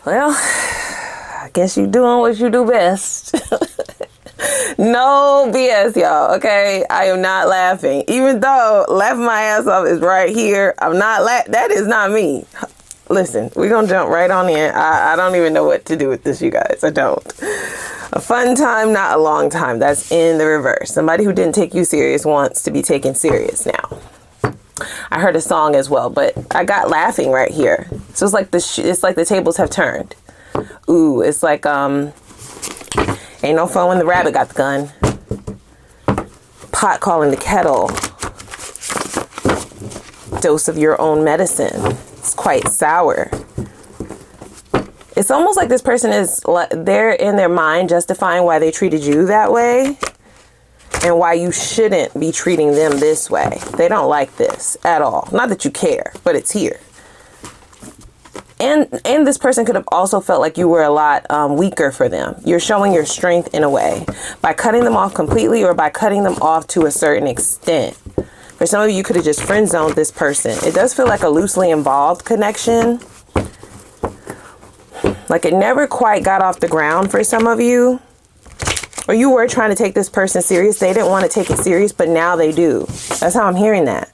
Well, I guess you doing what you do best. No BS, y'all, okay? I am not laughing. Even though laughing my ass off is right here, I'm not that is not me. Listen, we're going to jump right on in. I don't even know what to do with this, you guys. I don't. A fun time, not a long time. That's in the reverse. Somebody who didn't take you serious wants to be taken serious now. I heard a song as well, but I got laughing right here. So it's like the tables have turned. Ooh, it's like ain't no fun when the rabbit got the gun. Pot calling the kettle. Dose of your own medicine. It's quite sour. It's almost like this person is, they're in their mind justifying why they treated you that way and why you shouldn't be treating them this way. They don't like this at all. Not that you care, but it's here. And this person could have also felt like you were a lot weaker for them. You're showing your strength in a way by cutting them off completely or by cutting them off to a certain extent. For some of you, you could have just friend zoned this person. It does feel like a loosely involved connection. Like it never quite got off the ground for some of you. Or you were trying to take this person serious. They didn't want to take it serious, but now they do. That's how I'm hearing that.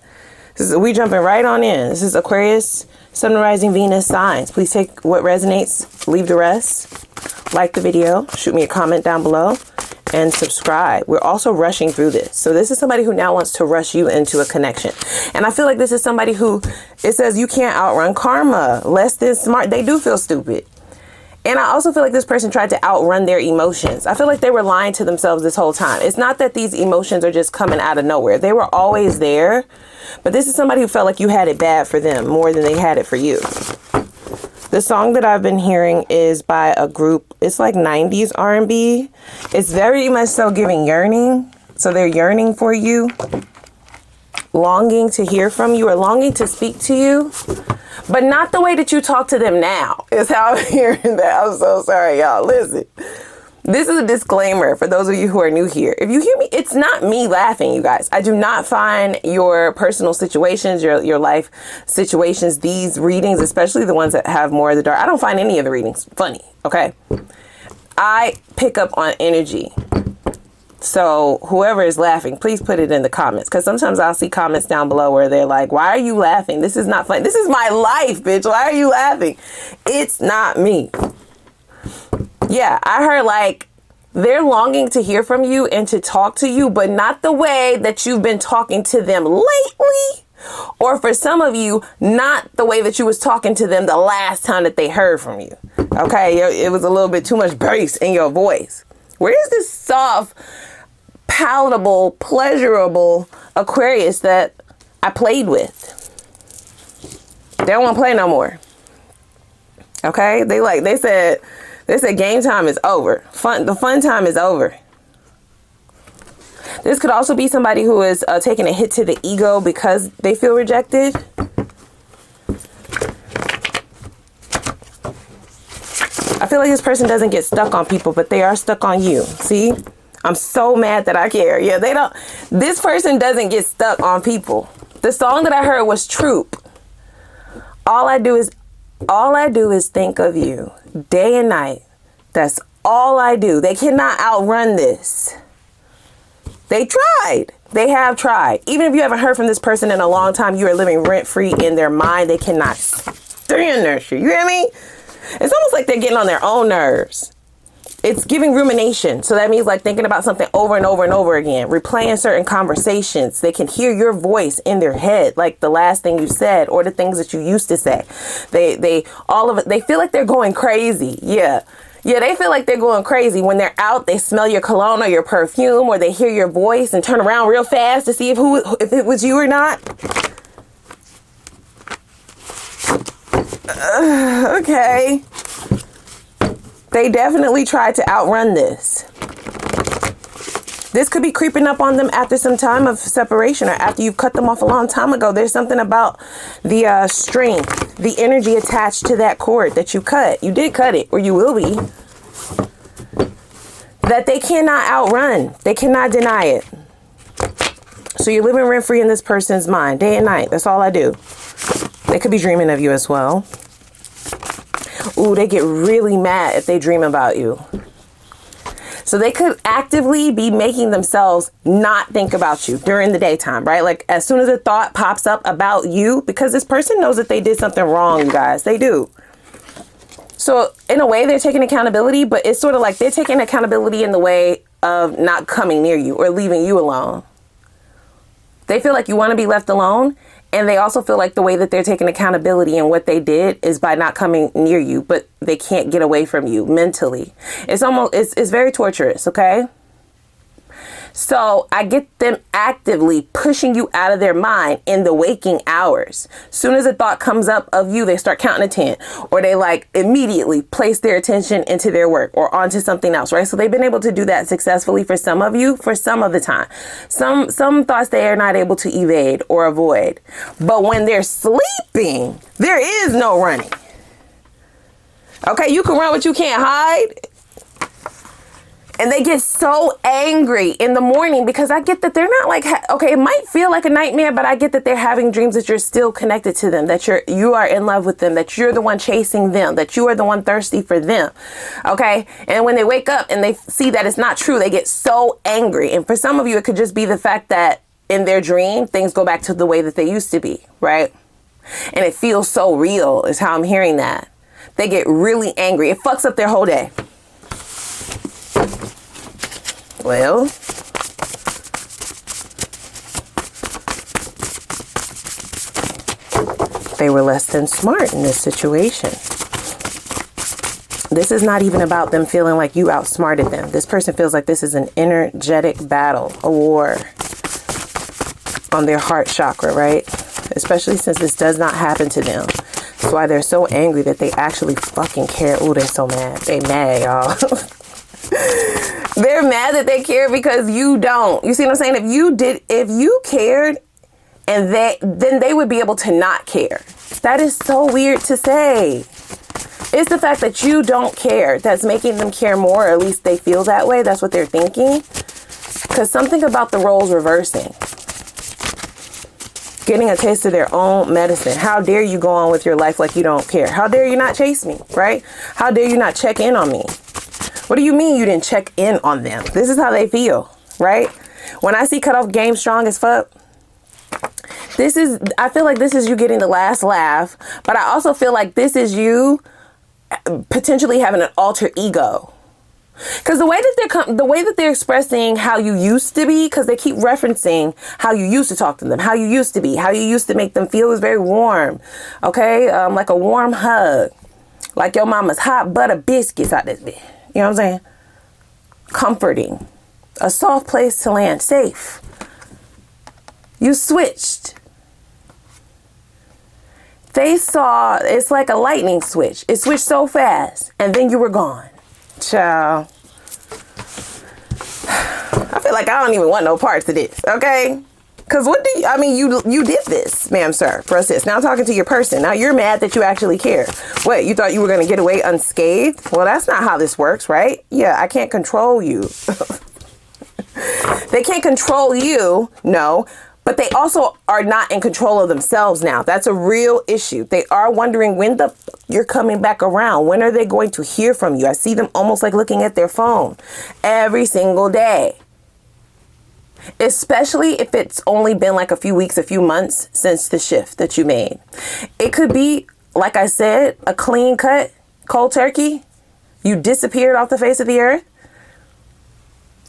We jumping right on in. This is Aquarius, Sun, Rising, Venus signs. Please take what resonates, leave the rest. Like the video, shoot me a comment down below, and subscribe. We're also rushing through this. So this is somebody who now wants to rush you into a connection. And I feel like this is somebody who, it says you can't outrun karma. Less than smart. They do feel stupid. And I also feel like this person tried to outrun their emotions. I feel like they were lying to themselves this whole time. It's not that these emotions are just coming out of nowhere. They were always there. But this is somebody who felt like you had it bad for them more than they had it for you. The song that I've been hearing is by a group. It's like 90s R&B. It's very much so giving yearning. So they're yearning for you. Longing to hear from you or longing to speak to you. But not the way that you talk to them now is how I'm hearing that. I'm so sorry, y'all. Listen, this is a disclaimer for those of you who are new here. If you hear me, it's not me laughing, you guys. I do not find your personal situations, your life situations, these readings, especially the ones that have more of the dark. I don't find any of the readings funny, okay? I pick up on energy. So whoever is laughing, please put it in the comments. Because sometimes I'll see comments down below where they're like, why are you laughing? This is not fun. This is my life, bitch. Why are you laughing? It's not me. Yeah, I heard like they're longing to hear from you and to talk to you, but not the way that you've been talking to them lately. Or for some of you, not the way that you was talking to them the last time that they heard from you. Okay, it was a little bit too much bass in your voice. Where is this soft, palatable, pleasurable Aquarius that I played with? They don't want to play no more. Okay? They said game time is over. The fun time is over. This could also be somebody who is taking a hit to the ego because they feel rejected. I feel like this person doesn't get stuck on people, but they are stuck on you. See? I'm so mad that I care. Yeah, this person doesn't get stuck on people. The song that I heard was Troop. All I do is think of you day and night. That's all I do. They cannot outrun this. They tried. They have tried. Even if you haven't heard from this person in a long time, you are living rent-free in their mind. They cannot stand their shit. You hear me? It's almost like they're getting on their own nerves. It's giving rumination. So that means like thinking about something over and over and over again, replaying certain conversations. They can hear your voice in their head, like the last thing you said or the things that you used to say. They feel like they're going crazy. Yeah. Yeah, they feel like they're going crazy. When they're out, they smell your cologne or your perfume, or they hear your voice and turn around real fast to see if it was you or not. Okay. They definitely tried to outrun this. This could be creeping up on them after some time of separation or after you've cut them off a long time ago. There's something about the strength, the energy attached to that cord that you cut. You did cut it, or you will be. That they cannot outrun. They cannot deny it. So you're living rent-free in this person's mind day and night. That's all I do. They could be dreaming of you as well. Ooh, they get really mad if they dream about you. So they could actively be making themselves not think about you during the daytime, right? Like as soon as a thought pops up about you, because this person knows that they did something wrong, you guys, they do. So in a way they're taking accountability, but it's sort of like they're taking accountability in the way of not coming near you or leaving you alone. They feel like you want to be left alone. And they also feel like the way that they're taking accountability and what they did is by not coming near you, but they can't get away from you mentally. It's very torturous, okay? So I get them actively pushing you out of their mind in the waking hours. Soon as a thought comes up of you, they start counting to 10, or they like immediately place their attention into their work or onto something else, right? So they've been able to do that successfully for some of you for some of the time. Some thoughts they are not able to evade or avoid. But when they're sleeping, there is no running. Okay, you can run, but you can't hide. And they get so angry in the morning because I get that they're not like, okay, it might feel like a nightmare, but I get that they're having dreams that you're still connected to them, that you are in love with them, that you're the one chasing them, that you are the one thirsty for them. Okay. And when they wake up and they see that it's not true, they get so angry. And for some of you, it could just be the fact that in their dream, things go back to the way that they used to be. Right. And it feels so real is how I'm hearing that. They get really angry. It fucks up their whole day. Well, they were less than smart in this situation. This is not even about them feeling like you outsmarted them. This person feels like this is an energetic battle, a war on their heart chakra, right? Especially since this does not happen to them. That's why they're so angry that they actually fucking care. Oh, they're so mad. They mad, y'all. They're mad that they care because you don't. You see what I'm saying? If you cared and then they would be able to not care. That is so weird to say. It's the fact that you don't care that's making them care more, or at least they feel that way. That's what they're thinking. Because something about the roles reversing. Getting a taste of their own medicine. How dare you go on with your life like you don't care? How dare you not chase me, right? How dare you not check in on me? What do you mean you didn't check in on them? This is how they feel, right? When I see cutoff game strong as fuck, I feel like this is you getting the last laugh, but I also feel like this is you potentially having an alter ego. Because the way that they're expressing how you used to be, because they keep referencing how you used to talk to them, how you used to be, how you used to make them feel is very warm, okay? Like a warm hug, like your mama's hot butter biscuits out this bitch. You know what I'm saying? Comforting. A soft place to land. Safe. You switched. They saw, it's like a lightning switch. It switched so fast. And then you were gone. Child. I feel like I don't even want no parts of this. Okay? Because you did this, ma'am, sir, for us. Now I'm talking to your person. Now you're mad that you actually care. What, you thought you were going to get away unscathed? Well, that's not how this works, right? Yeah, I can't control you. They can't control you, no, but they also are not in control of themselves now. That's a real issue. They are wondering when you're coming back around. When are they going to hear from you? I see them almost like looking at their phone every single day. Especially if it's only been like a few weeks, a few months since the shift that you made. It could be, like I said, a clean cut, cold turkey. You disappeared off the face of the earth.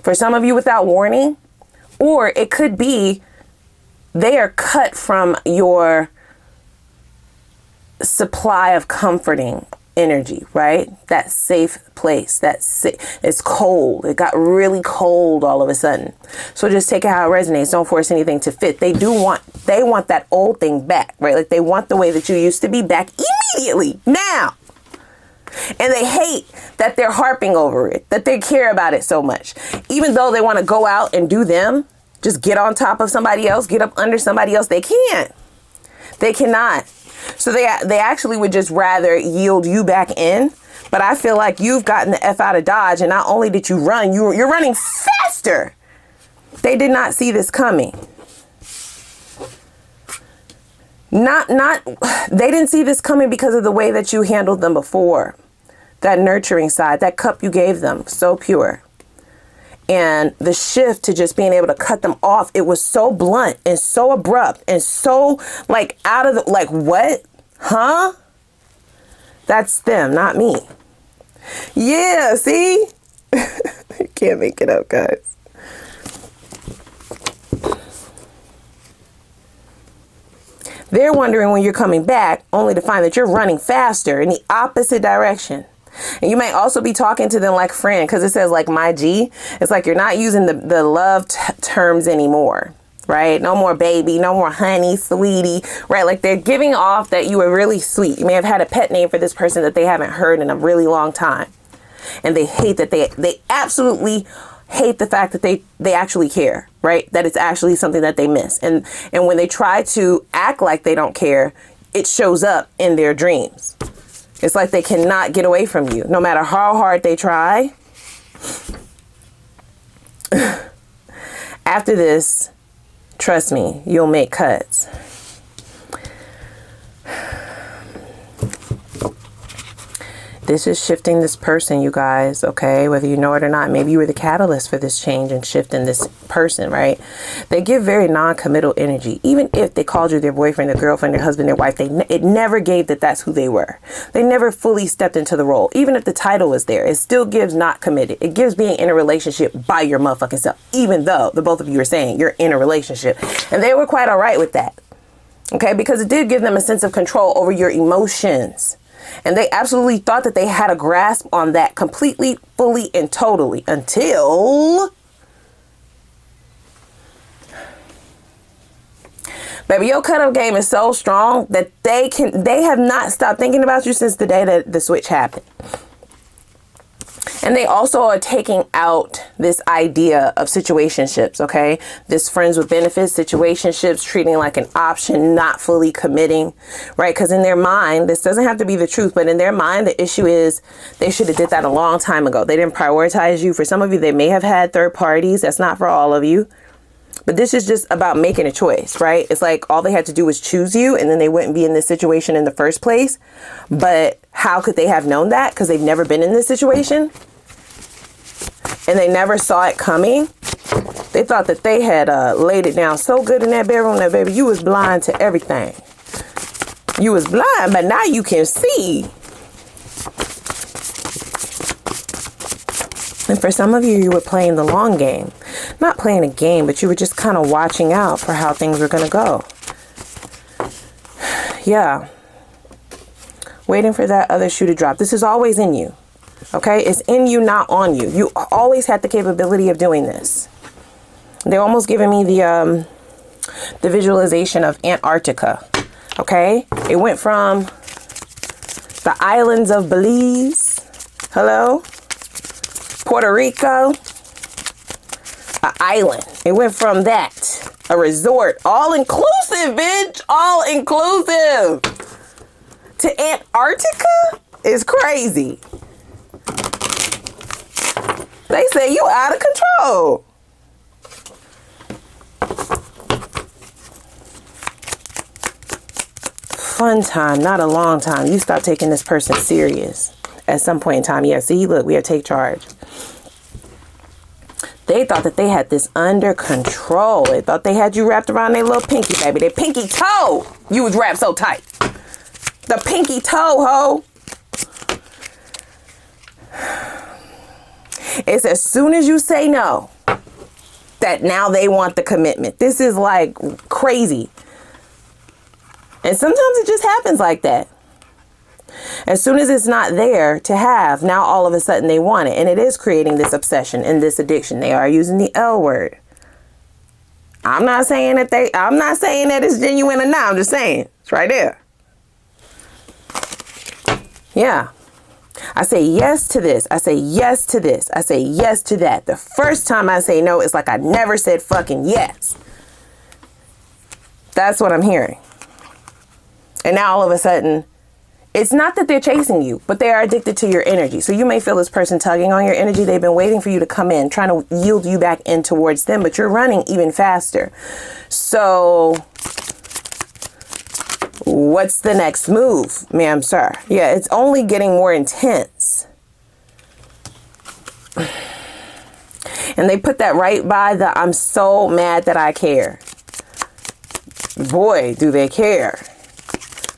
For some of you without warning. Or it could be they are cut from your supply of comforting energy, right? That safe place, it's cold. It got really cold all of a sudden. So just take it how it resonates. Don't force anything to fit. They want that old thing back, right? Like they want the way that you used to be back immediately now. And they hate that they're harping over it, that they care about it so much. Even though they want to go out and do them, just get on top of somebody else, get up under somebody else, they can't. They cannot. So they actually would just rather yield you back in. But I feel like you've gotten the F out of Dodge, and not only did you run, you're running faster. They did not see this coming. They didn't see this coming because of the way that you handled them before. That nurturing side, that cup you gave them, so pure. And the shift to just being able to cut them off, it was so blunt and so abrupt and so like out of the, like, what? Huh? That's them, not me. Yeah, see? You can't make it up, guys. They're wondering when you're coming back, only to find that you're running faster in the opposite direction. And you might also be talking to them like friend, because it says like my G. It's like you're not using the love terms anymore, right? No more baby, no more honey, sweetie, right? Like they're giving off that you were really sweet. You may have had a pet name for this person that they haven't heard in a really long time. And they hate that they absolutely hate the fact that they actually care, right? That it's actually something that they miss. And when they try to act like they don't care, it shows up in their dreams. It's like they cannot get away from you, no matter how hard they try. After this, trust me, you'll make cuts. This is shifting this person, you guys, okay? Whether you know it or not, maybe you were the catalyst for this change and shift in this person, right? They give very non-committal energy. Even if they called you their boyfriend, their girlfriend, their husband, their wife, it never gave that that's who they were. They never fully stepped into the role. Even if the title was there, it still gives not committed. It gives being in a relationship by your motherfucking self, even though the both of you are saying you're in a relationship. And they were quite all right with that, okay? Because it did give them a sense of control over your emotions. And they absolutely thought that they had a grasp on that completely, fully, and totally until, baby, your cutoff game is so strong that they have not stopped thinking about you since the day that the switch happened. And they also are taking out this idea of situationships, okay? This friends with benefits, situationships, treating like an option, not fully committing, right? Because in their mind, this doesn't have to be the truth, but in their mind, the issue is they should have did that a long time ago. They didn't prioritize you. For some of you, they may have had third parties. That's not for all of you. But this is just about making a choice, right? It's like all they had to do was choose you, and then they wouldn't be in this situation in the first place. But how could they have known that? Because they've never been in this situation. And they never saw it coming. They thought that they had laid it down so good in that bedroom that, baby, you was blind to everything. You was blind, but now you can see. And for some of you, you were playing the long game. Not playing a game, but you were just kind of watching out for how things were going to go. Yeah. Waiting for that other shoe to drop. This is always in you. Okay? It's in you, not on you. You always had the capability of doing this. They're almost giving me the visualization of Antarctica. Okay? It went from the islands of Belize. Hello? Puerto Rico. An island. It went from that. A resort. All inclusive, bitch. All inclusive. To Antarctica is crazy. They say you out of control. Fun time, not a long time. You stop taking this person serious at some point in time. Yeah, see, look, we have take charge. They thought that they had this under control. They thought they had you wrapped around their little pinky, baby. Their pinky toe. You was wrapped so tight. The pinky toe, ho. It's as soon as you say no, that now they want the commitment. This is like crazy. And sometimes it just happens like that. As soon as it's not there to have, now all of a sudden they want it. And it is creating this obsession and this addiction. They are using the L word. I'm not saying that it's genuine or not. I'm just saying it's right there. Yeah. I say yes to this. I say yes to this. I say yes to that. The first time I say no, it's like I never said fucking yes. That's what I'm hearing. And now all of a sudden, it's not that they're chasing you, but they are addicted to your energy. So you may feel this person tugging on your energy. They've been waiting for you to come in, trying to yield you back in towards them, but you're running even faster. So What's the next move, ma'am, sir? Yeah, it's only getting more intense. And they put that right by the I'm so mad that I care. Boy, do they care.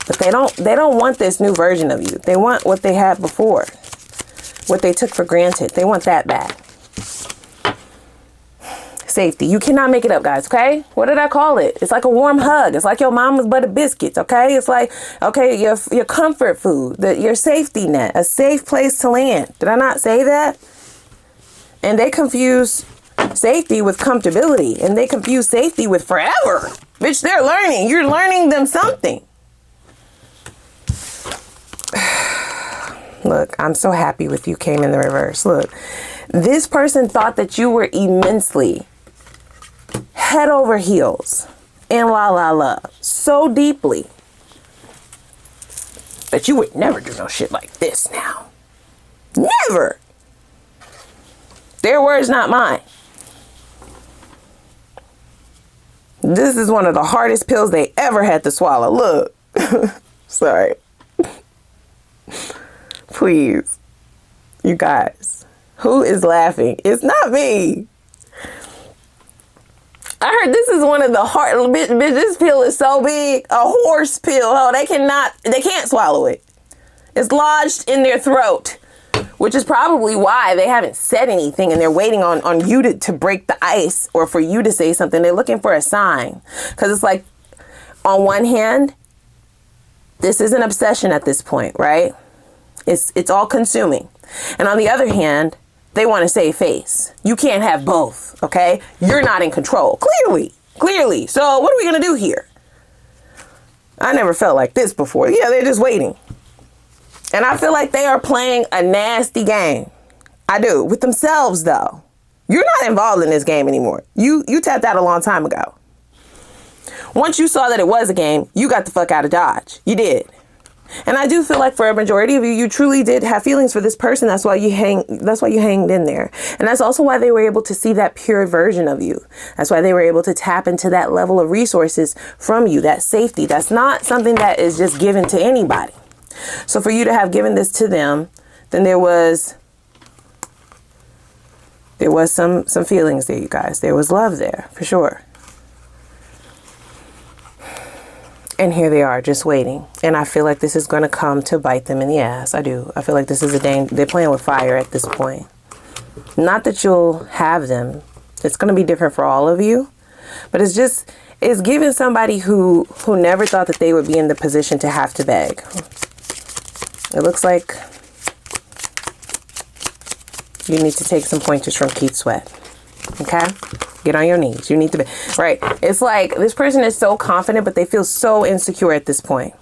But they don't want this new version of you. They want what they had before. What they took for granted. They want that back. Safety. You cannot make it up, guys, okay? What did I call it? It's like a warm hug. It's like your mama's butter biscuits, okay? It's like, okay, your comfort food, your safety net, a safe place to land. Did I not say that? And they confuse safety with comfortability. And they confuse safety with forever. Bitch, they're learning. You're learning them something. Look, I'm so happy with you came in the reverse. Look, this person thought that you were immensely head over heels in la la love so deeply that you would never do no shit like this now. Never. Their words, not mine. This is one of the hardest pills they ever had to swallow. Look. Sorry. Please. You guys. Who is laughing? It's not me. I heard this is one of the hard... Bitch, this pill is so big. A horse pill. Oh, they can't swallow it. It's lodged in their throat. Which is probably why they haven't said anything and they're waiting on you to break the ice or for you to say something. They're looking for a sign. Because it's like, on one hand, this is an obsession at this point, right? It's all consuming. And on the other hand, they want to save face. You can't have both, okay? You're not in control. Clearly. So what are we going to do here? I never felt like this before. Yeah, they're just waiting. And I feel like they are playing a nasty game. I do. With themselves, though. You're not involved in this game anymore. You tapped out a long time ago. Once you saw that it was a game, you got the fuck out of Dodge. You did. And I do feel like for a majority of you, you truly did have feelings for this person. That's why you hanged in there. And that's also why they were able to see that pure version of you. That's why they were able to tap into that level of resources from you, that safety. That's not something that is just given to anybody. So for you to have given this to them, then there was some feelings there, you guys. There was love there, for sure. And here they are, just waiting. And I feel like this is going to come to bite them in the ass. I do. I feel like this is they're playing with fire at this point. Not that you'll have them. It's going to be different for all of you. But it's giving somebody who never thought that they would be in the position to have to beg. It looks like you need to take some pointers from Keith Sweat. Okay? Get on your knees. You need to be right. It's like this person is so confident, but they feel so insecure at this point.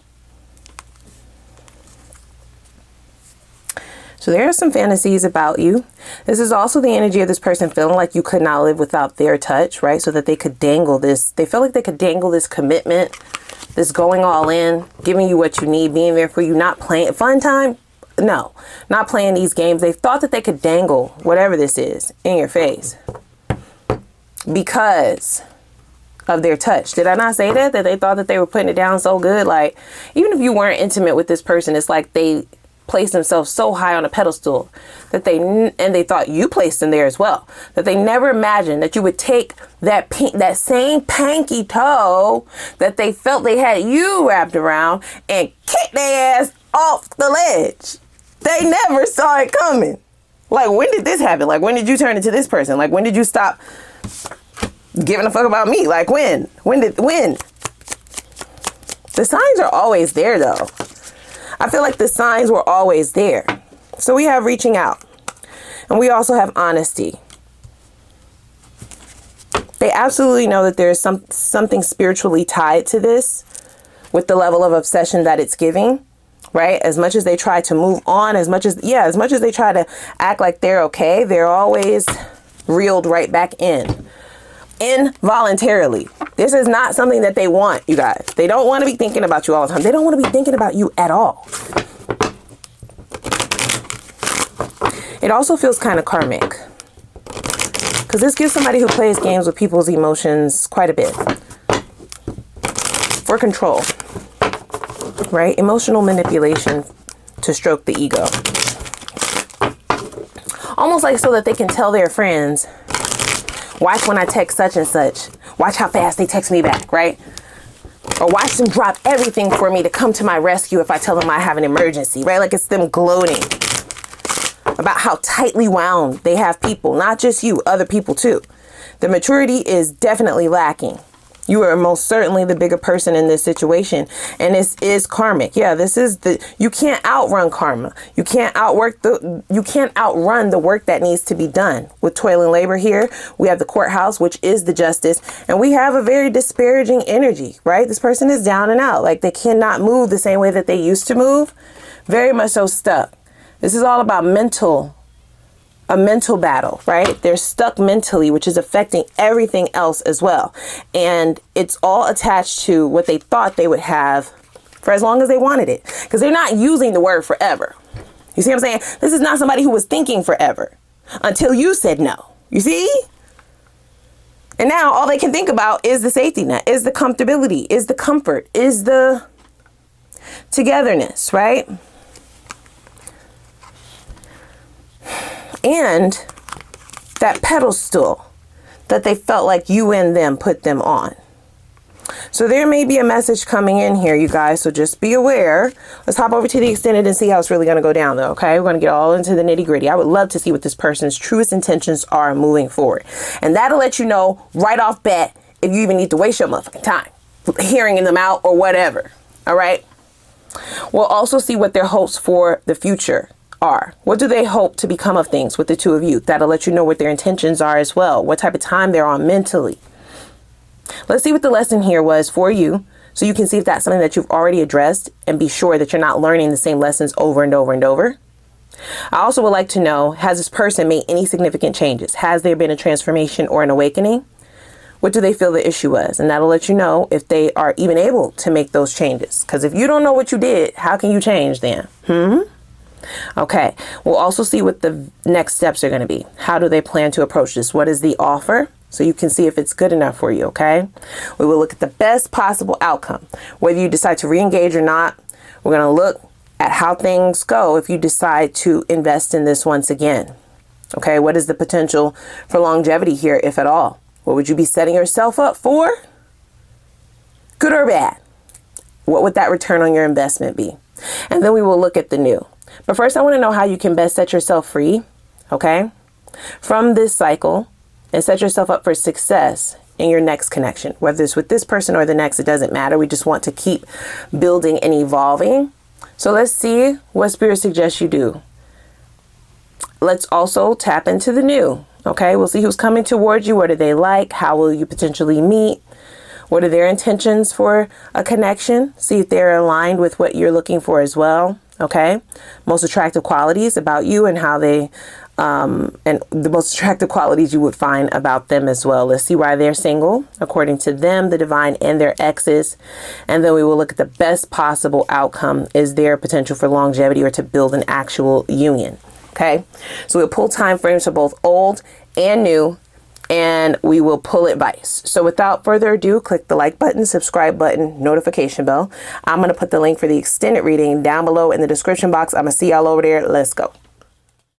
So there are some fantasies about you. This is also the energy of this person feeling like you could not live without their touch, right? So that they could dangle this. They feel like they could dangle this commitment, this going all in, giving you what you need, being there for you, not playing fun time. No, not playing these games. They thought that they could dangle whatever this is in your face because of their touch. Did I not say that they thought that they were putting it down so good? Like, even if you weren't intimate with this person, it's like they placed themselves so high on a pedestal that they thought you placed them there as well, that they never imagined that you would take that same pinky toe that they felt they had you wrapped around and kick their ass off the ledge. They never saw it coming. Like, when did this happen? Like, when did you turn into this person? Like, when did you stop giving a fuck about me? Like, when? When? The signs are always there, though. I feel like the signs were always there. So we have reaching out. And we also have honesty. They absolutely know that there is something spiritually tied to this with the level of obsession that it's giving, right? As much as they try to move on, as much as they try to act like they're okay, they're always reeled right back in. Involuntarily. This is not something that they want, you guys. They don't want to be thinking about you all the time. They don't want to be thinking about you at all. It also feels kind of karmic. Because this gives somebody who plays games with people's emotions quite a bit. For control. right? Emotional manipulation to stroke the ego. Almost like so that they can tell their friends, watch when I text such and such. Watch how fast they text me back, right? Or watch them drop everything for me to come to my rescue if I tell them I have an emergency, right? Like it's them gloating about how tightly wound they have people, not just you, other people too. The maturity is definitely lacking. You are most certainly the bigger person in this situation. And this is karmic. Yeah, this is you can't outrun karma. You can't outrun the work that needs to be done. With toil and labor here, we have the courthouse, which is the justice. And we have a very disparaging energy, right? This person is down and out. Like they cannot move the same way that they used to move. Very much so stuck. This is all about a mental battle, right? They're stuck mentally, which is affecting everything else as well. And it's all attached to what they thought they would have for as long as they wanted it. Because they're not using the word forever. You see what I'm saying? This is not somebody who was thinking forever until you said no. You see? And now all they can think about is the safety net, is the comfortability, is the comfort, is the togetherness, right? And that pedestal that they felt like you and them put them on. So there may be a message coming in here, you guys. So just be aware. Let's hop over to the extended and see how it's really going to go down, though. Okay, we're going to get all into the nitty gritty. I would love to see what this person's truest intentions are moving forward. And that'll let you know right off bat if you even need to waste your motherfucking time hearing them out or whatever. All right. We'll also see what their hopes for the future are. What do they hope to become of things with the two of you? That'll let you know what their intentions are as well. What type of time they're on mentally. Let's see what the lesson here was for you, so you can see if that's something that you've already addressed and be sure that you're not learning the same lessons over and over and over. I also would like to know, has this person made any significant changes? Has there been a transformation or an awakening? What do they feel the issue was? And that'll let you know if they are even able to make those changes. Because if you don't know what you did, how can you change then? Okay, we'll also see what the next steps are going to be. How do they plan to approach this? What is the offer? So you can see if it's good enough for you, okay? We will look at the best possible outcome. Whether you decide to re-engage or not, we're going to look at how things go if you decide to invest in this once again. Okay, what is the potential for longevity here, if at all? What would you be setting yourself up for? Good or bad? What would that return on your investment be? And then we will look at the new. But first, I want to know how you can best set yourself free, okay, from this cycle and set yourself up for success in your next connection. Whether it's with this person or the next, it doesn't matter. We just want to keep building and evolving. So let's see what Spirit suggests you do. Let's also tap into the new, okay? We'll see who's coming towards you. What are they like? How will you potentially meet? What are their intentions for a connection? See if they're aligned with what you're looking for as well. Okay, most attractive qualities about you and how they, and the most attractive qualities you would find about them as well. Let's see why they're single, according to them, the divine, and their exes. And then we will look at the best possible outcome. Is there potential for longevity or to build an actual union? Okay, so we'll pull time frames for both old and new, and we will pull advice. So without further ado, click the like button, subscribe button, notification bell. I'm going to put the link for the extended reading down below in the description box. I'm going to see y'all over there. Let's go.